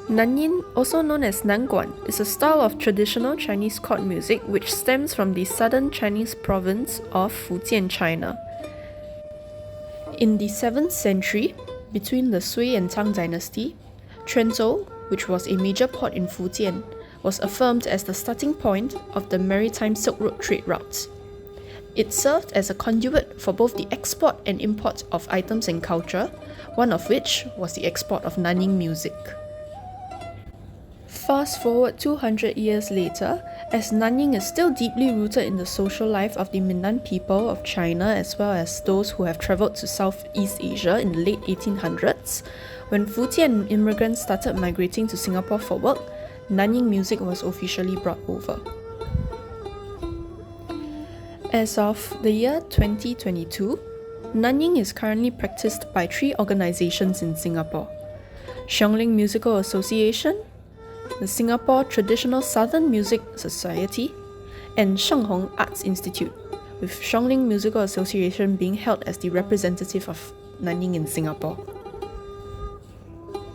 Nanyin, also known as Nanguan, is a style of traditional Chinese court music which stems from the southern Chinese province of Fujian, China. In the 7th century, between the Sui and Tang dynasty, Quanzhou, which was a major port in Fujian, was affirmed as the starting point of the maritime Silk Road trade routes. It served as a conduit for both the export and import of items and culture, one of which was the export of Nanning music. Fast forward 200 years later, as Nanyin is still deeply rooted in the social life of the Minnan people of China as well as those who have travelled to Southeast Asia in the late 1800s, when Fujian immigrants started migrating to Singapore for work, Nanyin music was officially brought over. As of the year 2022, Nanyin is currently practiced by 3 organisations in Singapore: Xiongling Musical Association, the Singapore Traditional Southern Music Society, and Sheng Hong Arts Institute, with Xiongling Musical Association being held as the representative of Nanyin in Singapore.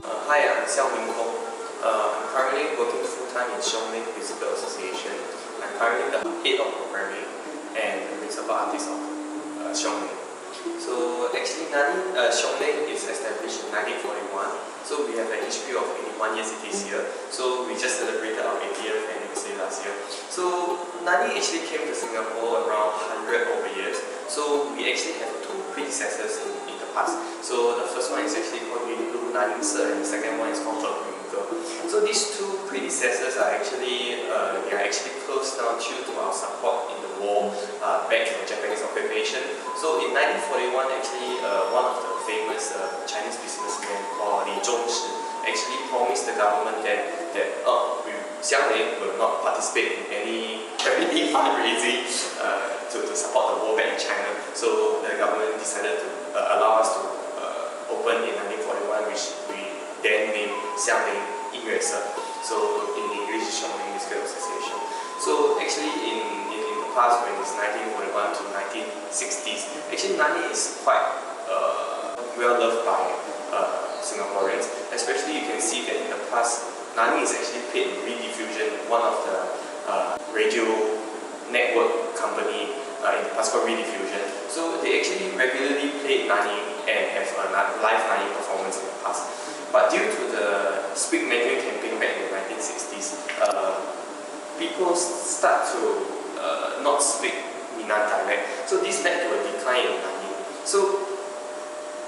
Hi, I'm Xiao Minghong. I'm currently working full-time in Xiongling Musical Association. I'm currently the head of programming and the principal artist of Xiongling. So actually, Xiongling is established in 1941. So we have a history of 81 years this year. So we just celebrated our 80th anniversary last year. So Nanyin actually came to Singapore around 100 over years. So we actually have 2 predecessors in the past. So the first one is actually called Yunlu Nanyin Sir, and the second one is called Yunlu. So these 2 predecessors are actually they are actually close now due to our support in the war back in the Japanese occupation. So in 1941, actually one of the famous Chinese businessmen called Li Zhongshi actually promised the government that Xiongling will not participate in any charity fundraising to support the war back in China. So the government decided to allow us to open in 1941, which we then named Xiongling Yingyue Se. So in English, Xiongling Musical Association. So actually in the past, when it's 1941 to 1960s, actually Nanyin is quite well loved by Singaporeans. Especially you can see that in the past, Nanyin is actually played in Rediffusion, one of the radio network company in the past called Rediffusion. So they actually regularly played Nanyin and have a live Nanyin performance in the past. But due to the Speak Mandarin campaign back in the 1960s, people start to not speak Minnan dialect. So this led to a decline in Nanyin. So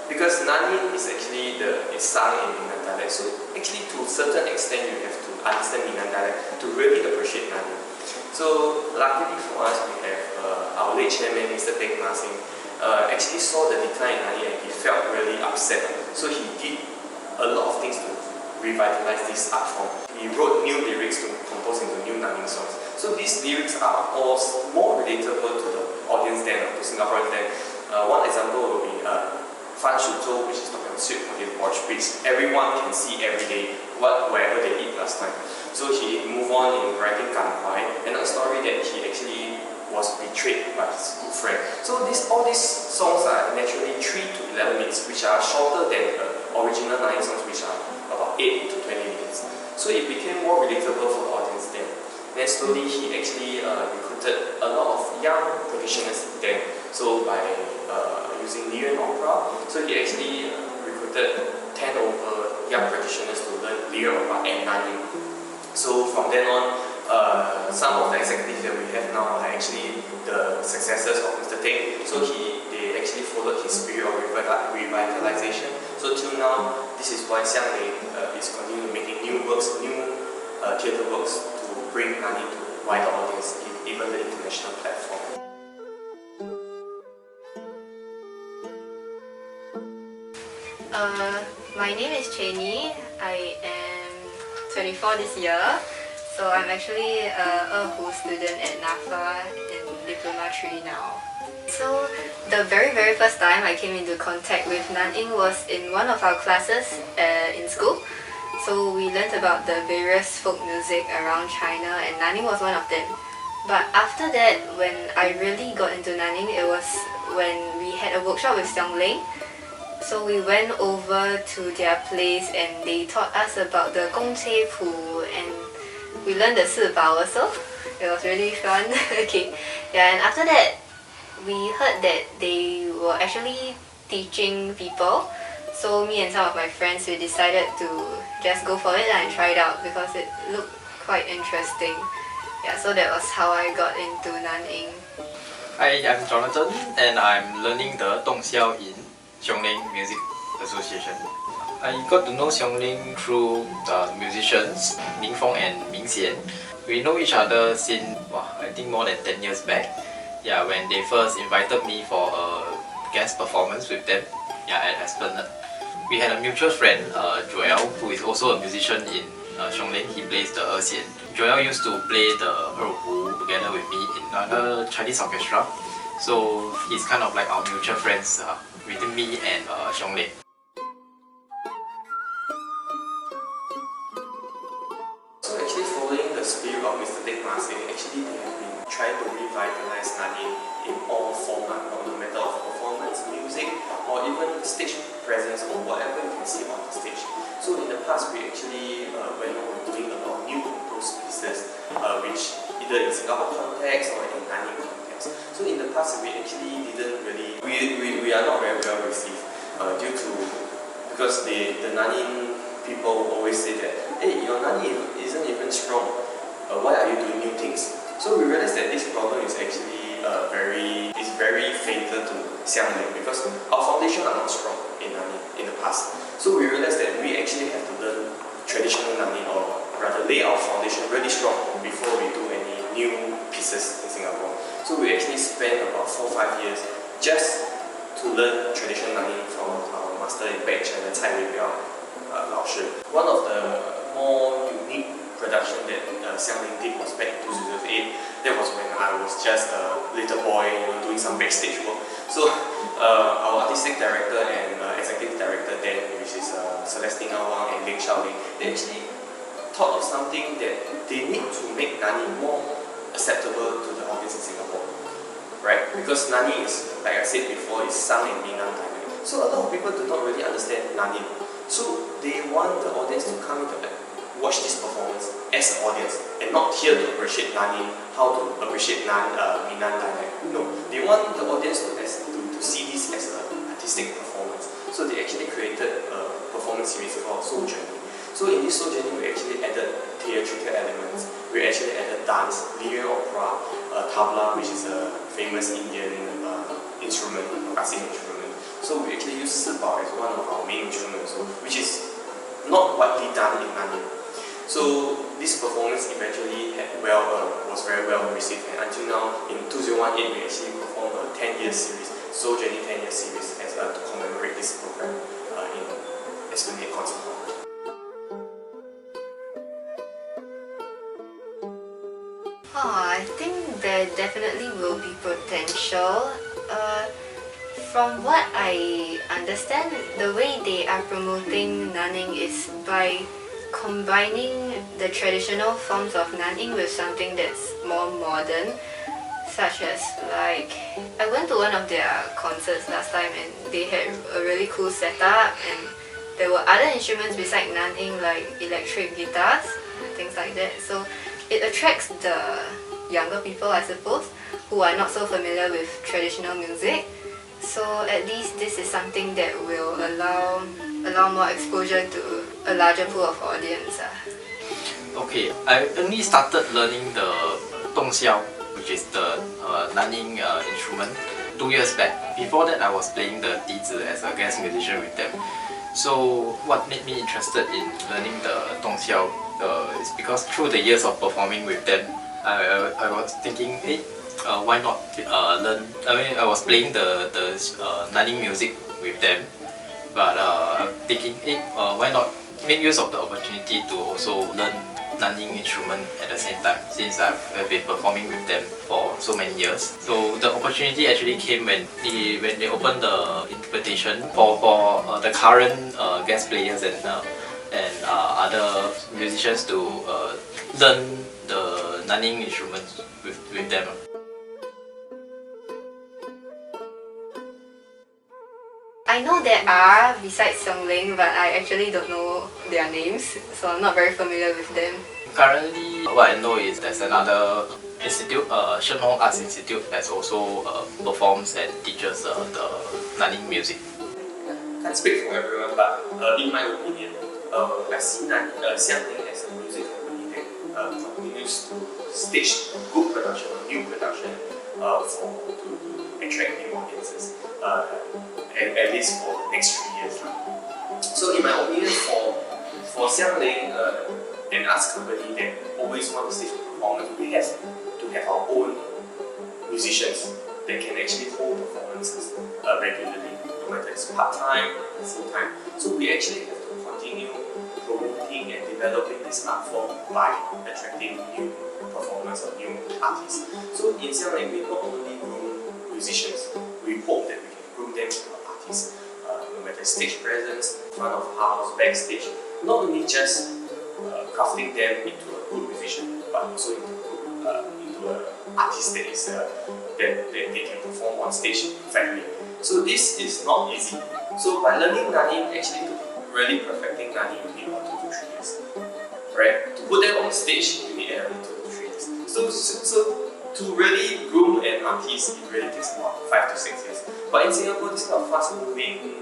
because Nanyin is actually it's sung in Minnan dialect, so actually to a certain extent you have to understand Minnan dialect to really appreciate Nanyin. So luckily for us, we have our late chairman, Mr. Peng Masing, actually saw the decline in Nanyin and he felt really upset. So he did a lot of things to revitalize this art form. He wrote new lyrics to compose into new Nanyin songs. So these lyrics are all more relatable to the audience then, to Singaporeans then. One example will be Fan Shu Zhou, which is talking about sweet potato porridge, which everyone can see every day, whatever they eat last time. So he moved on in writing Gan Huai, another story that he actually was betrayed by his good friend. So all these songs are naturally 3 to 11 minutes, which are shorter than the original 9 songs, which are about 8 to 20 minutes. So it became more relatable for the audience then. Then slowly he actually recruited a lot of young practitioners then. So by using Lyrian opera, so he actually recruited 10 over young practitioners to learn Lyrian opera and Nanyin. So from then on, some of the executives that we have now are actually the successors of Mr. Teng. So they actually followed his spirit of revitalization. So till now, this is why Xiongling is continuing making new works, new theatre works to bring Nanyin to wider audience, even the international platform. My name is Cheney. I am 24 this year. So I'm actually a Hu student at NAFA in Diploma 3 now. So the very first time I came into contact with Nanyin was in one of our classes in school. So we learned about the various folk music around China and Nanyin was one of them. But after that, when I really got into Nanyin, it was when we had a workshop with Xiongling. So we went over to their place and they taught us about the Gong Cei Pu and we learned the Si Bao also. It was really fun. Okay, yeah, and after that we heard that they were actually teaching people. So me and some of my friends, we decided to just go for it and try it out because it looked quite interesting. Yeah, so that was how I got into Nanyin. Hi, I'm Jonathan and I'm learning the Dongxiao in Xiongling Music Association. I got to know Xiongling through the musicians Ming Fong and Ming Xian. We know each other since I think more than 10 years back. Yeah, when they first invited me for a guest performance with them, at Esplanade. We had a mutual friend, Joel, who is also a musician in Xiongling. He plays the Xian. Joel used to play the Erhu together with me in another Chinese orchestra. So he's kind of like our mutual friends within me and Xiongling. So actually following the spirit of Mr. Dick Martin, actually they have been trying to revitalize Nanyin in all format, no matter of performance, music, or even stage presence, or whatever you can see on the stage. So in the past, we actually went on doing a lot of new composed pieces, which either in Singapore context or in Nanyin context. So in the past, we actually didn't really, we are not very well received because the Nanyin people always say that, hey, your Nanyin isn't even strong. Why are you doing new things? So we realized that this problem is actually very fatal to Xiangling because our foundation are not strong in Nanyin in the past. So we realized that we actually have to learn traditional Nanyin, or rather lay our foundation really strong before we do any new pieces in Singapore. So we actually spent about 4-5 years just to learn traditional Nanyin from our master in Beijing China, Cai Weibiao Lao Shi. One of the more unique production that Xiangling did was back in 2008. That was when I was just a little boy, doing some backstage work. So our artistic director and executive director then, which is Celestina Wang and Ling Xiaoling, they actually thought of something that they need to make Nanyin more acceptable to the audience in Singapore, right? Because Nanyin is, like I said before, is sung in Minang dialect. So a lot of people do not really understand Nanyin. So they want the audience to come to watch this performance as an audience and not here to appreciate Nanyin, how to appreciate Minang dialect. No, they want the audience to see this as an artistic performance. So they actually created a performance series called Soul Journey. So in this Soul Journey, we actually added theatrical elements. We actually added dance, Lyrian opera, tabla, which is a famous Indian instrument, percussive instrument. So we actually use Si Bao as one of our main instruments, which is not widely done in Nanyin. So this performance eventually was very well received, and until now, in 2018, we actually performed a 10-year series, Soul Journey 10-year series, as to commemorate this program in Esplanade Concert Hall. I think there definitely will be potential. From what I understand, the way they are promoting Nanyin is by combining the traditional forms of Nanyin with something that's more modern, such as I went to one of their concerts last time and they had a really cool setup, and there were other instruments beside Nanyin like electric guitars, things like that. So it attracts the younger people, I suppose, who are not so familiar with traditional music. So at least this is something that will allow more exposure to a larger pool of audience. Okay, I only started learning the Dongxiao, which is the Nanyin instrument, 2 years back. Before that, I was playing the Dizi as a guest musician with them. So what made me interested in learning the Dongxiao is because through the years of performing with them, I was thinking, hey, why not learn? I mean, I was playing the Nanyin music with them, but I'm thinking, hey, why not make use of the opportunity to also learn Nanyin instrument at the same time, since I've been performing with them for so many years. So the opportunity actually came when they opened the invitation for the current guest players and other musicians to learn the Nanyin instruments with them. I know there are besides Xiongling, but I actually don't know their names, so I'm not very familiar with them. Currently, what I know is there's another institute, Shen Hong Arts Institute, that also performs and teaches the Nanyin music. Can't speak for everyone, but in my opinion, I see Xiangling as a music company that continues to stage good production, new production, to attract new audiences, at least for the next 3 years. So, in my opinion, for Xiangling, an arts company that always want to stage a performance, we have to have our own musicians that can actually hold performances regularly, no matter it's part-time or full-time. So we actually have to continue promoting and developing this art form by attracting new performers or new artists. So in Xiangling, we not only groom musicians, we hope that we can groom them to artists, no matter stage presence, front of house, backstage, not only just crafting them into a good musician, but also into an artist that is that they can perform on stage effectively. So this is not easy. So by learning Nanyin, actually really perfecting Nanyin, you need about 2 to 3 years. Right? To put them on stage, you need another 2 to 3 years. So to really groom an artist, it really takes about 5 to 6 years. But in Singapore, this kind of fast-moving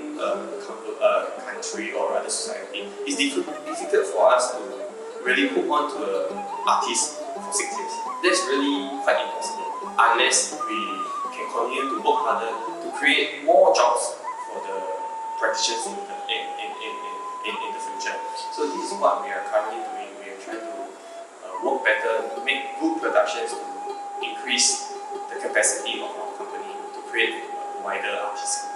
country or rather society, it's difficult for us to really hook on to an artist for 6 years. That's really quite impossible unless we can continue to work harder to create more jobs for the practitioners in the future. So this is what we are currently doing. We are trying to work better, make good productions to increase the capacity of our company to create a wider artist.